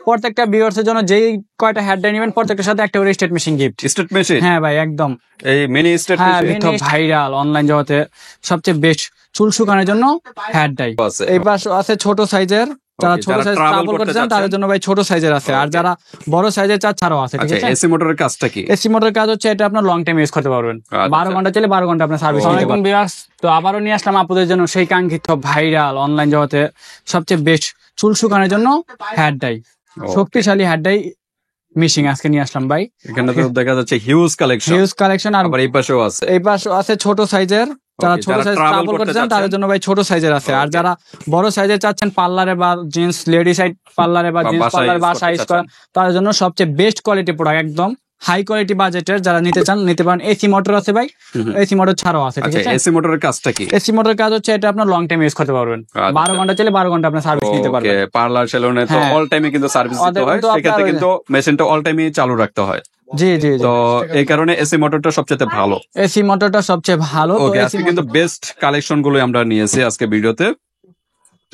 প্রত্যেকটা ভিউয়ার্স এর জন্য যেই কয়টা হেড ডাই নেবেন প্রত্যেকটার সাথে একটা করে state machine gift. State machine? হ্যাঁ ভাই একদম এই মিনি স্টেট মেশিন তো ভাইরাল অনলাইন জগতে সবচেয়ে বেস্ট চুল শুকানোর জন্য হেড ডাই। এই পাশে আছে ছোট সাইজের, যারা ছোট সাইজ ট্রাভেল করতে চান তাদের জন্য ভাই ছোট সাইজের আছে, আর যারা বড় সাইজের চান ছাড়াও আছে। ঠিক আছে, এসি মোটরের কাজটা কি? এসি মোটরের কাজ হচ্ছে এটা আপনার লং টাইম ইউজ করতে পারবেন, 12 ঘন্টা চলে 12 ঘন্টা আপনার সার্ভিস। অনেকক্ষণ ভিউয়ার্স, তো আবারও নিয়ে আসলাম আপনাদের জন্য সেই কাঙ্ক্ষিত ভাইরাল অনলাইন জগতে সবচেয়ে বেস্ট চুল শুকানোর জন্য হেড ডাই, শক্তিশালী হেড ডাই মেশিন আজকে নিয়ে আসলাম ভাই। এখানে তো দেখা যাচ্ছে হিউজ কালেকশন, আর এই পাশেও আছে ছোট সাইজের, যারা ছোট সাইজ ট্রাভেল করতে চান তাদের জন্য ভাই ছোট সাইজের আছে, আর যারা বড় সাইজের চাচ্ছেন পার্লারে বা জিন্স লেডি সাইড পার্লারে বা জিন্স পার্লারে বা সাইজ করা, তাদের জন্য সবচেয়ে বেস্ট কোয়ালিটি প্রোডাক্ট, একদম হাই কোয়ালিটি বাজেটের যারা নিতে চান নিতে পারেন। এসি মোটর আছে ভাই, এসি মোটর ছাড়াও আছে। ঠিক আছে, এসি মোটরের কাজটা কি? এসি মোটরের কাজ হচ্ছে এটা আপনার লং টাইম ইউজ করতে পারবেন, 12 ঘন্টা চলে 12 ঘন্টা আপনার সার্ভিস নিতে পারবেন। পার্লার সেলুনে তো অল টাইমে কিন্তু সার্ভিস দিতে হয়, সেক্ষেত্রে কিন্তু মেশিনটা অল টাইমে চালু রাখতে হয়। জি জি, তো এই কারণে এসি মোটরটা সবচেয়ে ভালো। এসি মোটরটা সবচেয়ে ভালো। ওকে, আজকে কিন্তু বেস্ট কালেকশন গুলো আমরা নিয়েছি আজকে ভিডিওতে।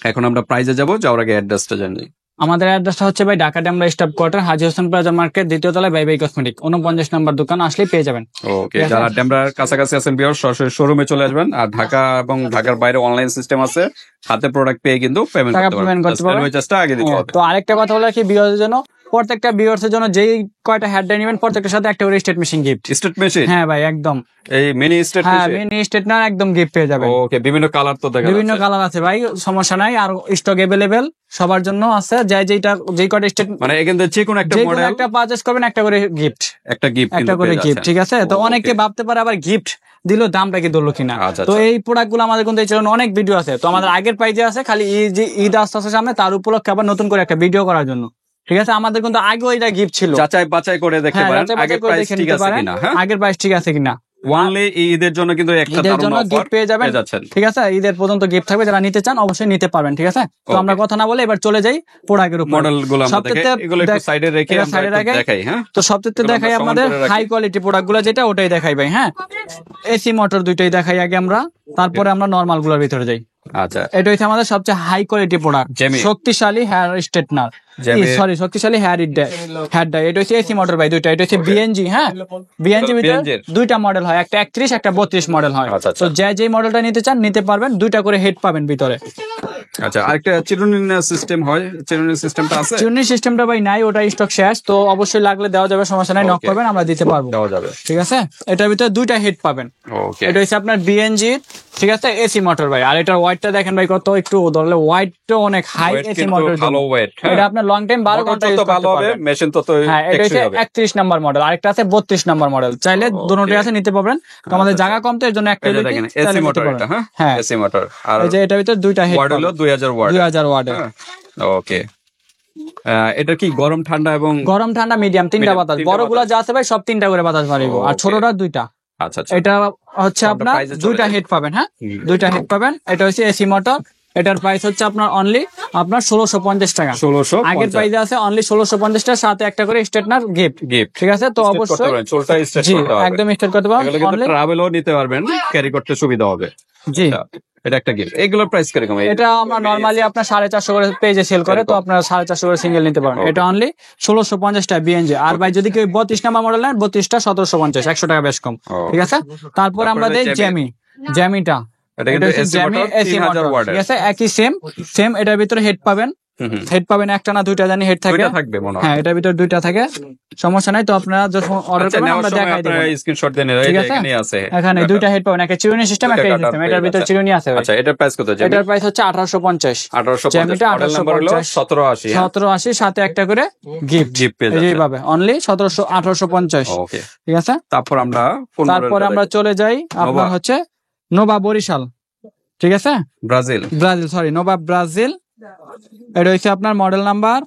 এখন আমরা প্রাইজে যাব, যাওয়ার আগে অ্যাড্রেসটা জানি। আমাদের অ্যাড্রেসটা হচ্ছে ভাই ঢাকা ডেমরা স্টাফ কোয়ার্টার, হাজী হোসেন প্লাজা মার্কেট, দ্বিতীয় তলায় বাই বাই কসমেটিক, 49 নম্বর দোকান, আসলেই পেয়ে যাবেন। ওকে, যারা ডেমরার কাছাকাছি আছেন ভিউয়ার্স সরাসরি শোরুমে চলে আসবেন, আর ঢাকা এবং ঢাকার বাইরে অনলাইন সিস্টেম আছে, হাতে প্রোডাক্ট পেয়ে কিন্তু পেমেন্ট করতে পারবেন। আগে দিতে হবে। তো আরেকটা কথা হলো কি, ভিউয়ার্সের জন্য প্রত্যেকটা ভিউয়ার্সের জন্য যেই কয়টা হেড ডাই নেবেন প্রত্যেকটার সাথে একটা করে state machine gift. State machine? হ্যাঁ ভাই একদম এই মিনি স্টেট মেশিন। হ্যাঁ, মিনি স্টেট না একদম গিফট পেয়ে যাবেন। ওকে, বিভিন্ন কালার তো দেখা যাচ্ছে, বিভিন্ন কালার আছে ভাই, সমস্যা নাই, আর স্টক अवेलेबल সবার জন্য আছে। যেই কয়টা স্টেট মানে এখান থেকে যে কোনো একটা মডেল একটা পারচেজ করবেন একটা করে গিফট, একটা করে গিফট। ঠিক আছে, তো অনেকে ভাবতে পারে আবার গিফট দিল দামটা কি ধরলো কিনা। তো এই প্রোডাক্ট গুলো আমাদের কিন্তু এই চ্যানেলে অনেক ভিডিও আছে, তো আমাদের আগের পেজে আছে, খালি ঈদ আসছে সামনে, তার উপলক্ষে আবার নতুন করে একটা ভিডিও করার জন্য। ঠিক আছে, আমাদের কিন্তু আগেও এটা গিফট ছিল, যাচাই বাছাই করে দেখতে পারেন আগের প্রাইস ঠিক আছে কিনা। আগের প্রাইস ঠিক আছে কিনা। ওয়ানলি ঈদের জন্য কিন্তু একটা দারুণ অফার পেয়ে যাবেন। ঠিক আছে, ঈদের পর্যন্ত গিফট থাকবে, যারা নিতে চান অবশ্যই নিতে পারবেন। ঠিক আছে, তো আমরা কথা না বলে এবার চলে যাই প্রোডাক্টের উপর। মডেলগুলো আমরা দেখি, এগুলো একটু সাইডে রেখে আমরা দেখাই। হ্যাঁ, তো সবচেয়ে দেখাই আমাদের হাই কোয়ালিটি প্রোডাক্টগুলো, যেটা ওটাই দেখাই ভাই। হ্যাঁ, এসি মোটর দুইটাই দেখাই আগে আমরা, তারপরে আমরা নরমাল গুলোর ভিতরে যাই। আচ্ছা, এটা হচ্ছে আমাদের সবচেয়ে হাই কোয়ালিটি প্রোডাক্ট, শক্তিশালী হেয়ার স্ট্রেটনার, শক্তিশালী হেয়ার ডাই। এটা হচ্ছে এসি মোটর ভাই দুইটা। এটা হচ্ছে বিএনজি। হ্যাঁ, বিএনজি ভিতরে দুইটা মডেল হয়, একটা 31 একটা 32 মডেল হয়। তো যে মডেলটা নিতে চান নিতে পারবেন, দুইটা করে হেড পাবেন ভিতরে। আচ্ছা, আরেকটা চিরুনি সিস্টেম হয়, চিরুনি সিস্টেমটা আছে? চিরুনি সিস্টেমটা ভাই নাই, ওটা স্টক শেষ, তো অবশ্যই লাগলে দেওয়া যাবে, সমস্যা নাই, নক করবেন আমরা দিতে পারবো, দেওয়া যাবে। ঠিক আছে, এটার ভিতরে দুইটা হেড পাবেন। এটা হচ্ছে আপনার বিএনজি, ঠিক আছে, এসি মোটর ভাই। আর এটার ওয়েটটা দেখেন ভাই কত, একটু ধরলে ওয়েটটা অনেক হাই এসি মোটর, ভালো ওয়েট। এটা আপনার লং টাইম 12 ঘন্টা ইউজ করতে পারবেন, মেশিন তো হ্যাঁ। এটা হচ্ছে 31 নাম্বার মডেল, আরেকটা আছে 32 নাম্বার মডেল, চাইলে দুটোই আছে, নিতে পারবেন। তো আমাদের জায়গা কম, তো এর জন্য একটা দেখেন এসি মোটর, এটা হ্যাঁ এসি মোটর। আর এই যে এটার ভিতরে দুইটা হেড ওয়াট হলো 2000 ওয়াট, 2000 ওয়াটের। ওকে, এটা কি গরম ঠান্ডা এবং গরম ঠান্ডা মিডিয়াম তিনটা বাতাস, বড়গুলা যা আছে ভাই সব তিনটা করে বাতাস মারিব, আর ছোটটা দুইটা। আচ্ছা, এটা হচ্ছে আপনার দুইটা হেড পাবেন। হ্যাঁ, দুইটা হেড পাবেন। এটা হচ্ছে এসি মোটর, এটার প্রাইস হচ্ছে আপনার অনলি আপনার 1650 টাকা। 1650 আগের প্রাইসে আছে অনলি 1650 টাকা, সাথে একটা করে স্ট্রেটনার গিফট। ঠিক আছে, তো অবশ্যই চুলটা স্ট্রেট করতে হবে, একদম স্ট্রেট করতে পারবেন, অনলি ট্রাভেলও নিতে পারবেন, ক্যারি করতে সুবিধা হবে। জি, এটা একটা গিফট। এগুলোর প্রাইস কিরকম? এটা আমরা নরমালি আপনার 450 করে পেজে সেল করে, তো আপনারা 450 করে সিঙ্গেল নিতে পারেন। এটা অনলি 1650 টাকা বিএনজি। আর ভাই যদি কেউ 32 নাম্বার মডেল নেন, 32টা 1750, 100 টাকা বেশ কম। ঠিক আছে, তারপর আমরা দেই জ্যামিটা, এটা হচ্ছে জ্যামি এসি মোটর, ঠিক আছে, একই সেম। এটার ভিতরে হেড পাবেন, হেড পাবেন একটা না দুইটা জানি হেড থাকে, হ্যাঁ এটার ভিতরে দুইটা থাকে, সমস্যা নাই। তো আপনারা যখন অর্ডার করবেন আমরা দেখাই দেব, স্ক্রিনশট দেন, এখানে আছে, এখানে দুইটা হেড পাবেন, একটা চিরুনি সিস্টেম, একটা সিস্টেম। এটার ভিতরে চিরুনি আছে। আচ্ছা, এটার প্রাইস কত? এটার প্রাইস হচ্ছে 1850। জ্যামিটা 1850, 1780, সাথে একটা করে গিফট পেয়ে যাবেন, এইভাবে অনলি 1850। ওকে, ঠিক আছে। তারপরে আমরা চলে যাই আপনার হচ্ছে নোভা বরিশাল, ঠিক আছে, ব্রাজিল নোভা ব্রাজিল। এটা হচ্ছে আপনার মডেল নাম্বার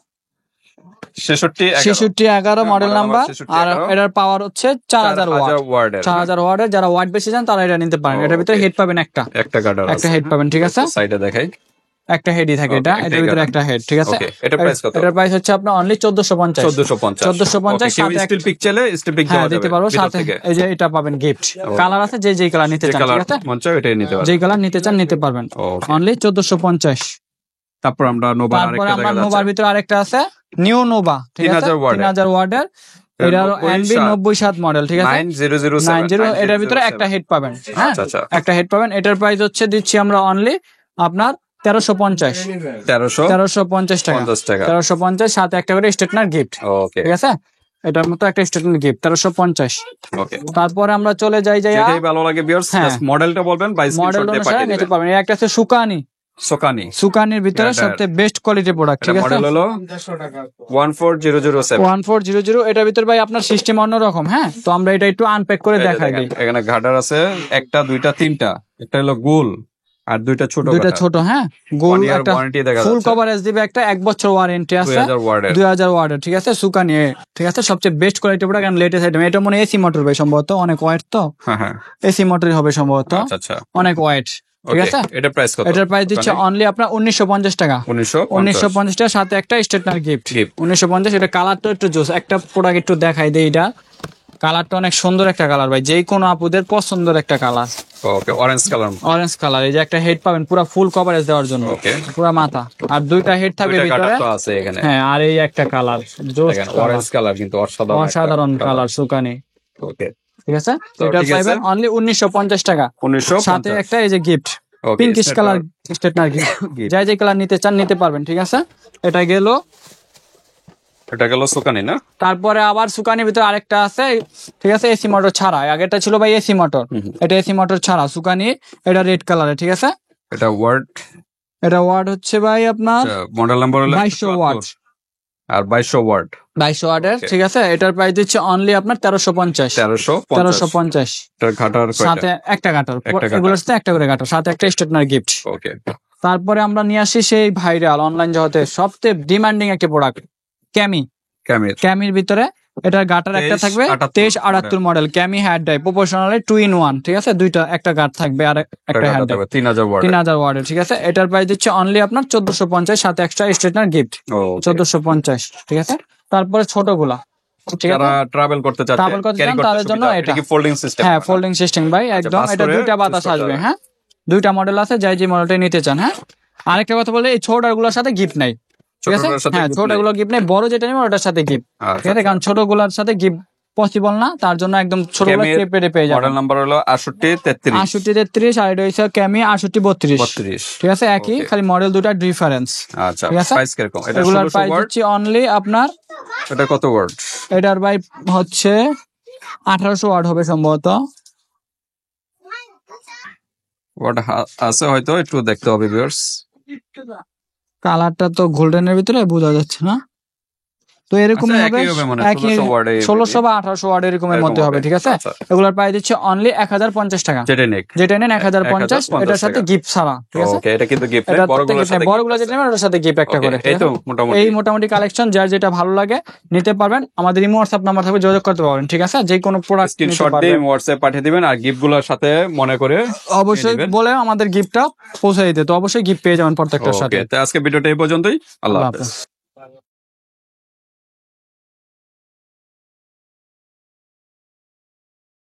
6611 মডেল নাম্বার, আর এটার পাওয়ার হচ্ছে 4000 ওয়াট। 4000 ওয়াটের, যারা ওয়াট বেশি চান তারা এটা নিতে পারেন। এটার ভিতরে হেড পাবেন একটা হেড পাবেন, ঠিক আছে, সাইডে দেখাই, একটা হেডই থাকে এটা, এটার ভিতরে একটা হেড, ঠিক আছে। এটার প্রাইস কত? এটার প্রাইস হচ্ছে আপনার অনলি 1450। 1450 সাথে স্টিল পিক চাইলে স্টিল পিক দিতে পারবো, সাথে এই যে এটা পাবেন গিফট। কালার আছে, যে কালার নিতে চান, ঠিক আছে, মঞ্চ এটাই নিতে পারবেন, যে কালার নিতে চান নিতে পারবেন, অনলি 1450। তারপর আমরা নোভা তারপরে আরেকটা আমার দেখা নোভার যাচ্ছে ভিতরে আরেকটা আছে নিউ নোভা, ঠিক আছে 3000 ওয়াটের। 3000 ওয়াটের, এটা এনবি 90 মডেল, ঠিক আছে 9007 90, এটার ভিতরে একটা হেড পাবেন, হ্যাঁ আচ্ছা আচ্ছা একটা হেড পাবেন। এটার প্রাইস হচ্ছে দিচ্ছি আমরা অনলি আপনার 1350 1350 টাকা, 1350, সাথে একটা করে স্টেটনার গিফট, ওকে ঠিক আছে এটার মতো একটা স্টেটনার গিফট 1350। ওকে তারপরে আমরা চলে যাই যেটাই ভালো লাগে ভিউয়ার্স হ্যাঁ। মডেলটা বলবেন বা মডেল স্ক্রিনশট দিয়ে অনুসারে পাঠিয়ে নিতে দিবেন পারবেন। এর একটা আছে সুকানি, সোকানি সুকানির ভিতরে Grader। সবচেয়ে বেস্ট কোয়ালিটি প্রোডাক্ট, ঠিক আছে মডেল হলো 14007 1400। এটার ভিতরে ভাই আপনার সিস্টেম অন্যরকম, হ্যাঁ তো আমরা এটা একটু আনপ্যাক করে দেখাই দিই। এখানে ঘাটার আছে একটা দুইটা তিনটা, একটা হলো গোল আর দুইটা ছোট দুইটা ছোট, হ্যাঁ গোল একটা ওয়ারেন্টি দেখা ফুল যাচ্ছে কভারেজ দিবে, একটা 1 বছর ওয়ারেন্টি আছে 2000 ওয়াটের 2000 ওয়াটের, ঠিক আছে সুকানি, ঠিক আছে সবচেয়ে best quality product and latest item. এটা মনে এসি মোটর ভাই সম্ভবত, অনেক ওয়েট তো হ্যাঁ হ্যাঁ এসি মোটরই হবে সম্ভবত, আচ্ছা আচ্ছা অনেক ওয়েট, ঠিক ওকে আছে এটা প্রাইস কত এটার প্রাইস দিচ্ছে অনলি আপনার 1950 টাকা, 1950 টাকার সাথে একটা স্টেটনার গিফট Gift। 1950। এটা কালারটা একটু জোস, একটা প্রোডাক্ট একটু দেখাই দেই, এটা কালারটা অনেক সুন্দর একটা কালার ভাই, যেই কোনো আপুদের পছন্দের একটা কালার, ওকে অরেঞ্জ কালার অরেঞ্জ কালার। এই যে একটা হেড পাবেন পুরো ফুল কভারেজ দেওয়ার জন্য, ওকে পুরো মাথা, আর দুইটা হেড থাকবে দুইটা ভিতরে, কাটার তো আছে এখানে হ্যাঁ আর এই একটা কালার জোস, দেখেন অরেঞ্জ কালার কিন্তু অসাধারণ অসাধারণ কালার সুকানি, ওকে ঠিক আছে তো এটা ঠিক আছে। পাইবেন অনলি 1950 টাকা, 1950 সাথে একটা এই যে gift okay pinkish colour stationery gift, যাই যে কালার নিতে চান নিতে পারবেন, ঠিক আছে এটা গেল। এটা গেল সোকানি না তারপরে আবার সুকানির ভিতরে আরেকটা আছে, ঠিক আছে এসি মোটর ছাড়া, আগেরটা ছিল ভাই এসি মোটর, এটা এসি মোটর ছাড়া সুকানি, এটা রেড কালারে, ঠিক আছে এটা ওয়ার্ড এটা ওয়াট হচ্ছে ভাই আপনার মডেল নাম্বার হলো 2200 ওয়াট, আর 2200 ওয়াট 2200 ওয়াটের, ঠিক আছে এটার প্রাইস দিচ্ছে অনলি আপনার 1350 1350, এটার ঘাটার সাথে একটা গাটার, একটা গাটার। এগুলোর সাথে একটা করে গাটার, সাথে একটা স্টেটনার গিফট। ওকে তারপরে আমরা নিয়ে আসি সেই ভাইরাল অনলাইন জগতে সবচেয়ে ডিমান্ডিং একটা প্রোডাক্ট ক্যামি, ক্যামের ক্যামির ভিতরে এটার গাটার একটা 23 থাকবে 2378 model Kami head drive proportionally 2 in 1, ঠিক আছে দুইটা একটা গাট থাকবে আর একটা হেড ড্রাইভ 3000 ওয়াট 3000 ওয়াটের, ঠিক আছে এটার প্রাইস দিচ্ছে অনলি আপনার 1450, সাথে এক্সট্রা স্টেটনার গিফট 1450, ঠিক আছে। তারপরে ছোটগুলা, ঠিক আছে যারা ট্রাভেল করতে চাচ্ছে Travel করতে carry চান, তাদের জন্য এটা। কি ফোল্ডিং সিস্টেম হ্যাঁ ফোল্ডিং সিস্টেম ভাই একদম, বাস এটা করে দুইটা বাতাস use করতে আসবে, হবে। হ্যাঁ দুইটা মডেল আছে, যাই যে মডেলটা নিতে চান। হ্যাঁ আরেকটা কথা বলে এই ছোটগুলোর সাথে গিফট নাই, ঠিক আছে ছোটগুলোর সাথে হ্যাঁ gift ছোটগুলো গিফট নেই, বড় যেটা নেবে ওটার সাথে গিফট, আচ্ছা, ঠিক আছে কারণ ছোটগুলোর সাথে গিফট পসিবল না, তার জন্য একদম ছোটগুলো ক্যামের পেপে পেয়ে যাবেন। মডেল নাম্বার হলো 6833 6833, আর এটা হচ্ছে ক্যামি 6832, 32 ঠিক আছে একই, Okay. খালি মডেল দুটা ডিফারেন্স, আচ্ছা ঠিক আছে? প্রাইস কিরকম এটা এগুলোর 1600 প্রাইস ওয়াট হচ্ছে অনলি আপনার এটা কত ওয়াট এটার ভাই হচ্ছে 1800 ওয়াট হবে সম্ভবত, ওয়াট আছে হয়তো একটু দেখতে হবে ভিউয়ার্স কালারটা তো গোল্ডেনের ভিতরে বোঝা যাচ্ছে না, তো এরকম আচ্ছা, হবে একই হবে মনে হয়, একই 1600 ওয়াট 1600 বা 1800 ওয়াট এরকমের মধ্যে হবে, ঠিক আছে আচ্ছা। এগুলোর প্রাইস দিচ্ছে অনলি 1050 টাকা, যেটা নেক যেটা নেন 1050, 1050 এটার সাথে টাকা। গিফট ছাড়া, ঠিক আছে ওকে এটা কিন্তু গিফট এটা বড়গুলোর সাথে বড়গুলো যেটা নেবেন ওটার সাথে গিফট একটা Okay, করে, এই ঠিক তো আছে? মোটামুটি এই মোটামুটি কালেকশন যার যেটা ভালো লাগে নিতে পারবেন, আমাদের ইমো হোয়াটসঅ্যাপ নাম্বার থাকবে যোগাযোগ করতে পারবেন, ঠিক আছে যে কোনো প্রোডাক্ট নিতে স্ক্রিনশট দিয়ে পারবেন, হোয়াটসঅ্যাপ পাঠিয়ে দিবেন আর গিফটগুলোর সাথে মনে করে অবশ্যই দিবেন। বলে আমাদের গিফটটা পৌঁছে দিতে, তো অবশ্যই গিফট পেয়ে যাবেন প্রত্যেকটার সাথে। ওকে তো আজকে ভিডিওটা এই পর্যন্তই, আল্লাহ আল্লাহ হাফেজ। হাফেজ।